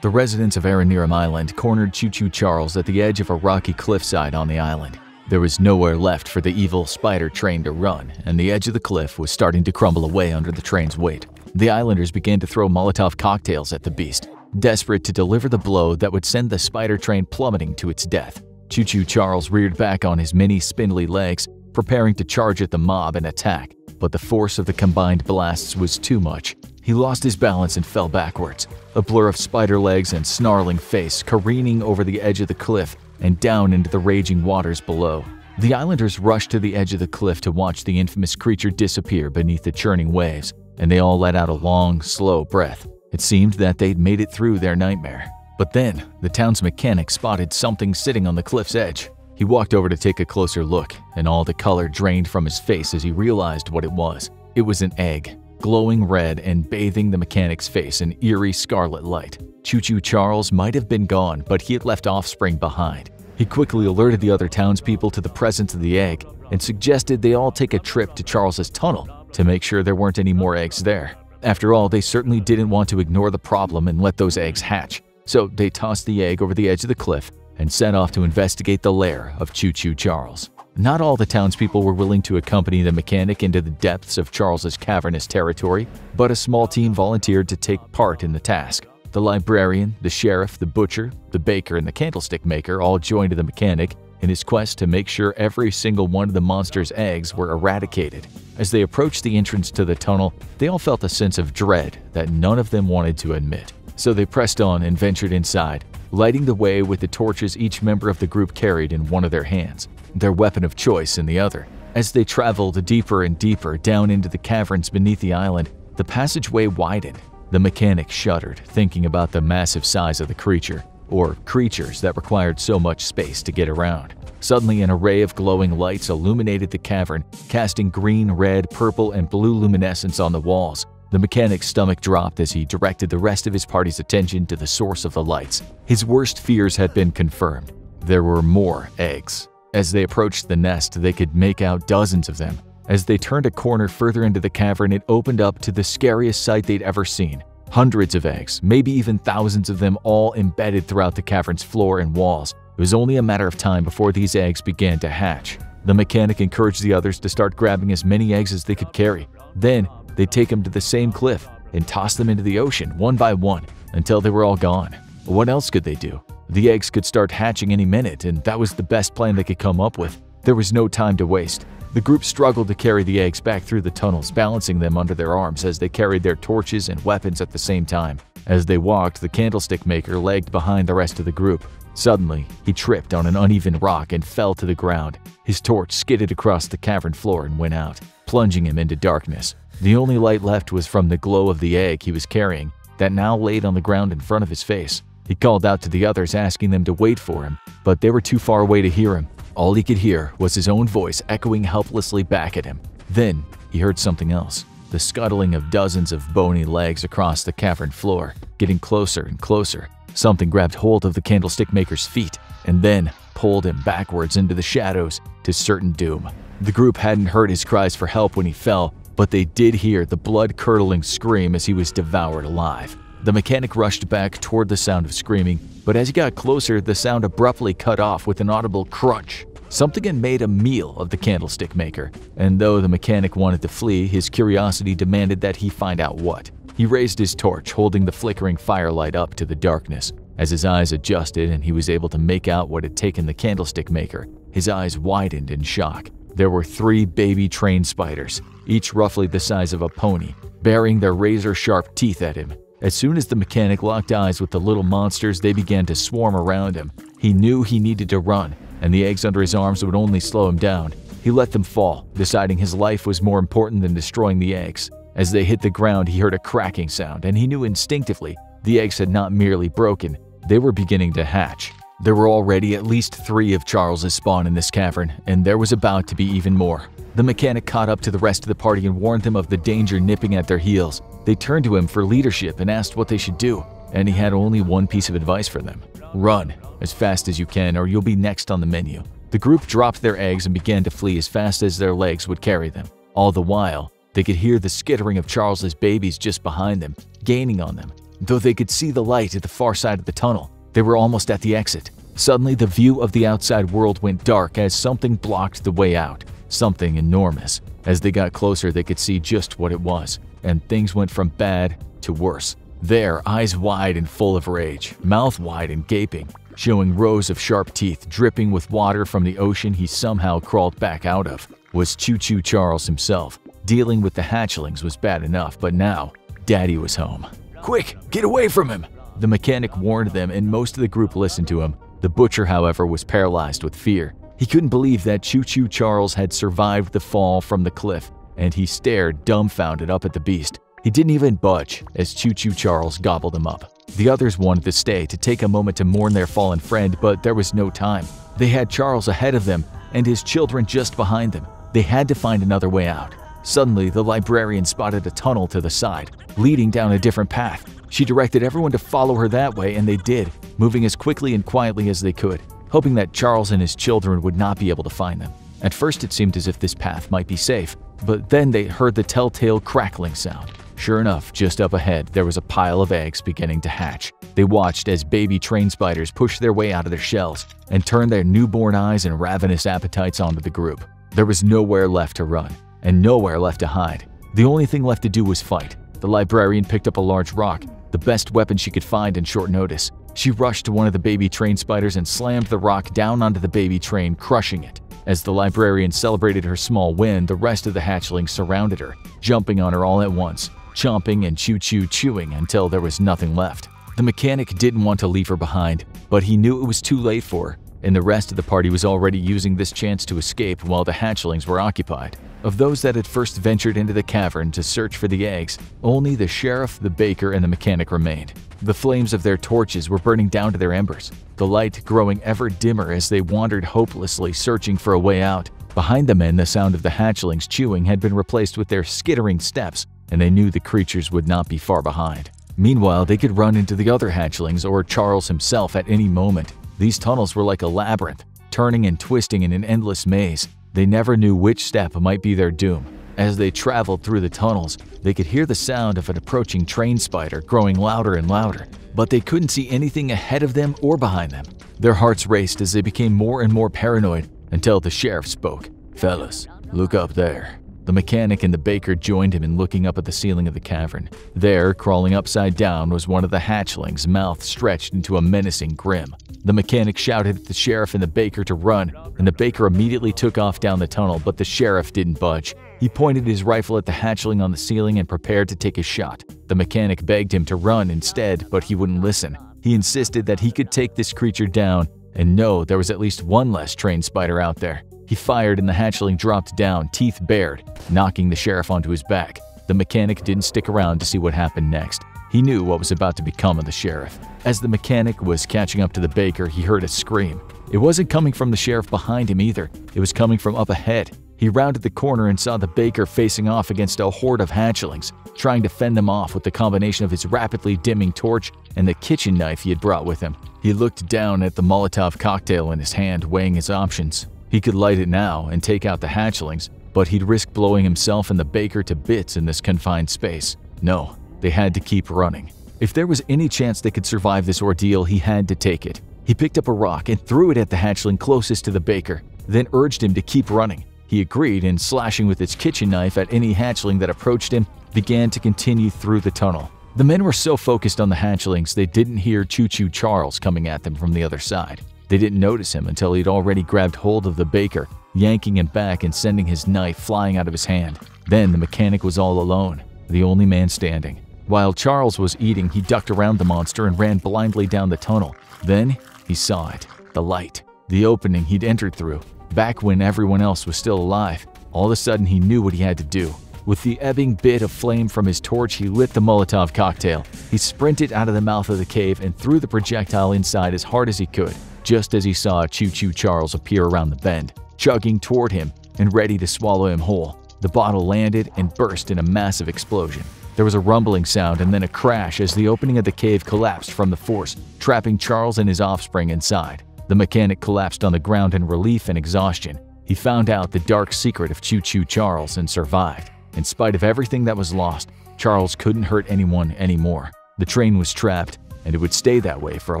The residents of Araniram Island cornered Choo Choo Charles at the edge of a rocky cliffside on the island. There was nowhere left for the evil spider train to run, and the edge of the cliff was starting to crumble away under the train's weight. The islanders began to throw Molotov cocktails at the beast, desperate to deliver the blow that would send the spider train plummeting to its death. Choo Choo Charles reared back on his many spindly legs, preparing to charge at the mob and attack, but the force of the combined blasts was too much. He lost his balance and fell backwards, a blur of spider legs and snarling face careening over the edge of the cliff and down into the raging waters below. The islanders rushed to the edge of the cliff to watch the infamous creature disappear beneath the churning waves, and they all let out a long, slow breath. It seemed that they'd made it through their nightmare. But then, the town's mechanic spotted something sitting on the cliff's edge. He walked over to take a closer look, and all the color drained from his face as he realized what it was. It was an egg, glowing red and bathing the mechanic's face in eerie scarlet light. Choo Choo Charles might have been gone, but he had left offspring behind. He quickly alerted the other townspeople to the presence of the egg and suggested they all take a trip to Charles's tunnel to make sure there weren't any more eggs there. After all, they certainly didn't want to ignore the problem and let those eggs hatch. So they tossed the egg over the edge of the cliff and set off to investigate the lair of Choo Choo Charles. Not all the townspeople were willing to accompany the mechanic into the depths of Charles's cavernous territory, but a small team volunteered to take part in the task. The librarian, the sheriff, the butcher, the baker, and the candlestick maker all joined the mechanic in his quest to make sure every single one of the monster's eggs were eradicated. As they approached the entrance to the tunnel, they all felt a sense of dread that none of them wanted to admit. So they pressed on and ventured inside, lighting the way with the torches each member of the group carried in one of their hands, their weapon of choice in the other. As they traveled deeper and deeper down into the caverns beneath the island, the passageway widened. The mechanic shuddered, thinking about the massive size of the creature, or creatures that required so much space to get around. Suddenly, an array of glowing lights illuminated the cavern, casting green, red, purple, and blue luminescence on the walls. The mechanic's stomach dropped as he directed the rest of his party's attention to the source of the lights. His worst fears had been confirmed. There were more eggs. As they approached the nest, they could make out dozens of them. As they turned a corner further into the cavern, it opened up to the scariest sight they'd ever seen. Hundreds of eggs, maybe even thousands of them, all embedded throughout the cavern's floor and walls. It was only a matter of time before these eggs began to hatch. The mechanic encouraged the others to start grabbing as many eggs as they could carry. Then, they'd take them to the same cliff and toss them into the ocean one by one until they were all gone. What else could they do? The eggs could start hatching any minute, and that was the best plan they could come up with. There was no time to waste. The group struggled to carry the eggs back through the tunnels, balancing them under their arms as they carried their torches and weapons at the same time. As they walked, the candlestick maker lagged behind the rest of the group. Suddenly, he tripped on an uneven rock and fell to the ground. His torch skidded across the cavern floor and went out, plunging him into darkness. The only light left was from the glow of the egg he was carrying that now laid on the ground in front of his face. He called out to the others, asking them to wait for him, but they were too far away to hear him. All he could hear was his own voice echoing helplessly back at him. Then he heard something else, the scuttling of dozens of bony legs across the cavern floor, getting closer and closer. Something grabbed hold of the candlestick maker's feet and then pulled him backwards into the shadows to certain doom. The group hadn't heard his cries for help when he fell, but they did hear the blood-curdling scream as he was devoured alive. The mechanic rushed back toward the sound of screaming, but as he got closer, the sound abruptly cut off with an audible crunch. Something had made a meal of the candlestick maker, and though the mechanic wanted to flee, his curiosity demanded that he find out what. He raised his torch, holding the flickering firelight up to the darkness. As his eyes adjusted and he was able to make out what had taken the candlestick maker, his eyes widened in shock. There were 3 baby train spiders, each roughly the size of a pony, baring their razor-sharp teeth at him. As soon as the mechanic locked eyes with the little monsters, they began to swarm around him. He knew he needed to run, and the eggs under his arms would only slow him down. He let them fall, deciding his life was more important than destroying the eggs. As they hit the ground, he heard a cracking sound, and he knew instinctively the eggs had not merely broken, they were beginning to hatch. There were already at least 3 of Charles's spawn in this cavern, and there was about to be even more. The mechanic caught up to the rest of the party and warned them of the danger nipping at their heels. They turned to him for leadership and asked what they should do, and he had only one piece of advice for them. Run as fast as you can, or you'll be next on the menu. The group dropped their eggs and began to flee as fast as their legs would carry them. All the while, they could hear the skittering of Charles's babies just behind them, gaining on them. Though they could see the light at the far side of the tunnel, they were almost at the exit. Suddenly, the view of the outside world went dark as something blocked the way out. Something enormous. As they got closer, they could see just what it was, and things went from bad to worse. There, eyes wide and full of rage, mouth wide and gaping, showing rows of sharp teeth dripping with water from the ocean he somehow crawled back out of, was Choo Choo Charles himself. Dealing with the hatchlings was bad enough, but now, Daddy was home. "Quick, get away from him!" The mechanic warned them, and most of the group listened to him. The butcher, however, was paralyzed with fear. He couldn't believe that Choo Choo Charles had survived the fall from the cliff, and he stared dumbfounded up at the beast. He didn't even budge as Choo Choo Charles gobbled him up. The others wanted to stay to take a moment to mourn their fallen friend, but there was no time. They had Charles ahead of them and his children just behind them. They had to find another way out. Suddenly, the librarian spotted a tunnel to the side, leading down a different path. She directed everyone to follow her that way, and they did, moving as quickly and quietly as they could, hoping that Charles and his children would not be able to find them. At first, it seemed as if this path might be safe, but then they heard the telltale crackling sound. Sure enough, just up ahead, there was a pile of eggs beginning to hatch. They watched as baby train spiders pushed their way out of their shells and turned their newborn eyes and ravenous appetites onto the group. There was nowhere left to run, and nowhere left to hide. The only thing left to do was fight. The librarian picked up a large rock, the best weapon she could find in short notice. She rushed to one of the baby train spiders and slammed the rock down onto the baby train, crushing it. As the librarian celebrated her small win, the rest of the hatchlings surrounded her, jumping on her all at once, chomping and chewing until there was nothing left. The mechanic didn't want to leave her behind, but he knew it was too late for her, and the rest of the party was already using this chance to escape while the hatchlings were occupied. Of those that had first ventured into the cavern to search for the eggs, only the sheriff, the baker, and the mechanic remained. The flames of their torches were burning down to their embers, the light growing ever dimmer as they wandered hopelessly searching for a way out. Behind the men, the sound of the hatchlings chewing had been replaced with their skittering steps, and they knew the creatures would not be far behind. Meanwhile, they could run into the other hatchlings or Charles himself at any moment. These tunnels were like a labyrinth, turning and twisting in an endless maze. They never knew which step might be their doom. As they traveled through the tunnels, they could hear the sound of an approaching train spider growing louder and louder, but they couldn't see anything ahead of them or behind them. Their hearts raced as they became more and more paranoid until the sheriff spoke. "Fellas, look up there." The mechanic and the baker joined him in looking up at the ceiling of the cavern. There, crawling upside down, was one of the hatchlings, mouth stretched into a menacing grin. The mechanic shouted at the sheriff and the baker to run, and the baker immediately took off down the tunnel, but the sheriff didn't budge. He pointed his rifle at the hatchling on the ceiling and prepared to take a shot. The mechanic begged him to run instead, but he wouldn't listen. He insisted that he could take this creature down and know there was at least one less train spider out there. He fired and the hatchling dropped down, teeth bared, knocking the sheriff onto his back. The mechanic didn't stick around to see what happened next. He knew what was about to become of the sheriff. As the mechanic was catching up to the baker, he heard a scream. It wasn't coming from the sheriff behind him either. It was coming from up ahead. He rounded the corner and saw the baker facing off against a horde of hatchlings, trying to fend them off with the combination of his rapidly dimming torch and the kitchen knife he had brought with him. He looked down at the Molotov cocktail in his hand, weighing his options. He could light it now and take out the hatchlings, but he'd risk blowing himself and the baker to bits in this confined space. No, they had to keep running. If there was any chance they could survive this ordeal, he had to take it. He picked up a rock and threw it at the hatchling closest to the baker, then urged him to keep running. He agreed and, slashing with his kitchen knife at any hatchling that approached him, began to continue through the tunnel. The men were so focused on the hatchlings they didn't hear Choo Choo Charles coming at them from the other side. They didn't notice him until he'd already grabbed hold of the baker, yanking him back and sending his knife flying out of his hand. Then the mechanic was all alone, the only man standing. While Charles was eating, he ducked around the monster and ran blindly down the tunnel. Then he saw it, the light, the opening he'd entered through. Back when everyone else was still alive, all of a sudden he knew what he had to do. With the ebbing bit of flame from his torch, he lit the Molotov cocktail. He sprinted out of the mouth of the cave and threw the projectile inside as hard as he could, just as he saw Choo Choo Charles appear around the bend, chugging toward him and ready to swallow him whole. The bottle landed and burst in a massive explosion. There was a rumbling sound and then a crash as the opening of the cave collapsed from the force, trapping Charles and his offspring inside. The mechanic collapsed on the ground in relief and exhaustion. He found out the dark secret of Choo Choo Charles and survived. In spite of everything that was lost, Charles couldn't hurt anyone anymore. The train was trapped, and it would stay that way for a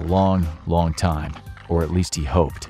long, long time, or at least he hoped.